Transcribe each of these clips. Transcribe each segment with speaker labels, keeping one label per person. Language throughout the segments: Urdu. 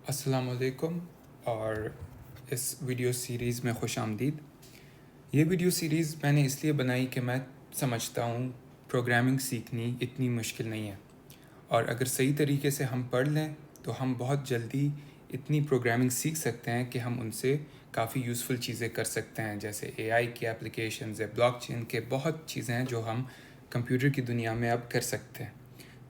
Speaker 1: السلام علیکم اور اس ویڈیو سیریز میں خوش آمدید۔ یہ ویڈیو سیریز میں نے اس لیے بنائی کہ میں سمجھتا ہوں پروگرامنگ سیکھنی اتنی مشکل نہیں ہے، اور اگر صحیح طریقے سے ہم پڑھ لیں تو ہم بہت جلدی اتنی پروگرامنگ سیکھ سکتے ہیں کہ ہم ان سے کافی یوزفل چیزیں کر سکتے ہیں، جیسے AI کی اپلیکیشنز ہے، بلاک چین کے بہت چیزیں ہیں جو ہم کمپیوٹر کی دنیا میں اب کر سکتے ہیں۔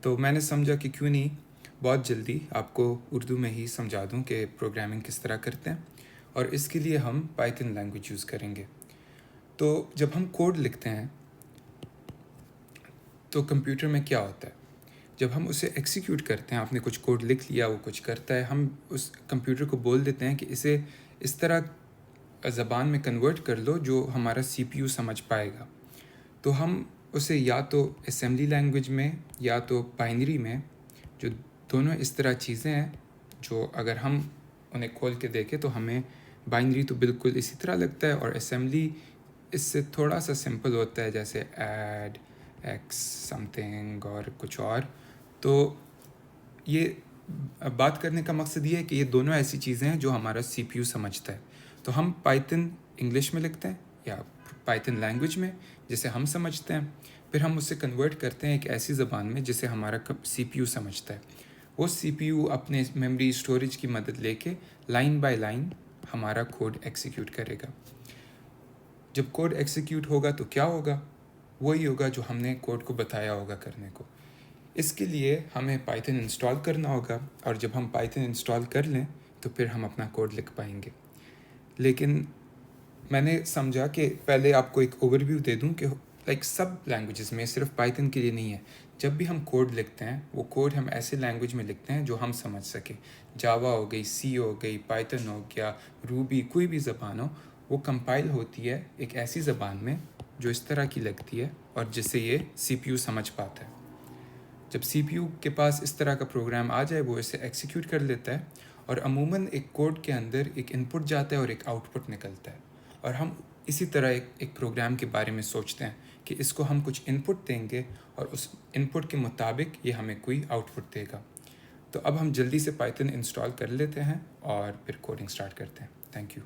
Speaker 1: تو میں نے سمجھا کہ کیوں نہیں بہت جلدی آپ کو اردو میں ہی سمجھا دوں کہ پروگرامنگ کس طرح کرتے ہیں، اور اس کے لیے ہم پائتھن لینگویج یوز کریں گے۔ تو جب ہم کوڈ لکھتے ہیں تو کمپیوٹر میں کیا ہوتا ہے؟ جب ہم اسے ایکسیکیوٹ کرتے ہیں، آپ نے کچھ کوڈ لکھ لیا، وہ کچھ کرتا ہے، ہم اس کمپیوٹر کو بول دیتے ہیں کہ اسے اس طرح زبان میں کنورٹ کر لو جو ہمارا CPU سمجھ پائے گا۔ تو ہم اسے یا تو اسمبلی لینگویج میں یا تو بائنری میں، جو دونوں اس طرح چیزیں ہیں جو اگر ہم انہیں کھول کے دیکھیں تو ہمیں بائنری تو بالکل اسی طرح لگتا ہے، اور اسمبلی اس سے تھوڑا سا سمپل ہوتا ہے، جیسے ایڈ ایکس سم تھنگ اور کچھ اور۔ تو یہ بات کرنے کا مقصد یہ ہے کہ یہ دونوں ایسی چیزیں ہیں جو ہمارا CPU سمجھتا ہے۔ تو ہم پائتھن انگلش میں لکھتے ہیں یا پائتھن لینگویج میں جسے ہم سمجھتے ہیں، پھر ہم اسے کنورٹ کرتے ہیں ایک ایسی زبان میں جسے ہمارا CPU سمجھتا ہے۔ وہ CPU اپنے میموری اسٹوریج کی مدد لے کے لائن بائی لائن ہمارا کوڈ ایکسیکیوٹ کرے گا۔ جب کوڈ ایکسیکیوٹ ہوگا تو کیا ہوگا؟ وہی ہوگا جو ہم نے کوڈ کو بتایا ہوگا کرنے کو۔ اس کے لیے ہمیں پائتھن انسٹال کرنا ہوگا، اور جب ہم پائتھن انسٹال کر لیں تو پھر ہم اپنا کوڈ لکھ پائیں گے۔ لیکن میں نے سمجھا کہ پہلے آپ کو ایک اوور ویو دے دوں کہ سب لینگویجز میں، صرف پائتھن کے لیے نہیں ہے، جب بھی ہم کوڈ لکھتے ہیں وہ کوڈ ہم ایسے لینگویج میں لکھتے ہیں جو ہم سمجھ سکیں۔ جاوا ہو گئی، سی ہو گئی، پائتھن ہو گیا، روبی، کوئی بھی زبان ہو، وہ کمپائل ہوتی ہے ایک ایسی زبان میں جو اس طرح کی لگتی ہے اور جس سے یہ CPU سمجھ پاتا ہے۔ جب CPU کے پاس اس طرح کا پروگرام آ جائے وہ اسے ایکسیکیوٹ کر لیتا ہے، اور عموماً ایک کوڈ کے اندر ایک ان پٹ جاتا ہے اور ایک آؤٹ پٹ نکلتا ہے، اور ہم اسی طرح ایک پروگرام کے بارے میں سوچتے ہیں کہ اس کو ہم کچھ ان پٹ دیں گے اور اس ان پٹ کے مطابق یہ ہمیں کوئی آؤٹ پٹ دے گا۔ تو اب ہم جلدی سے پائتھن انسٹال کر لیتے ہیں اور پھر کوڈنگ سٹارٹ کرتے ہیں۔ Thank you.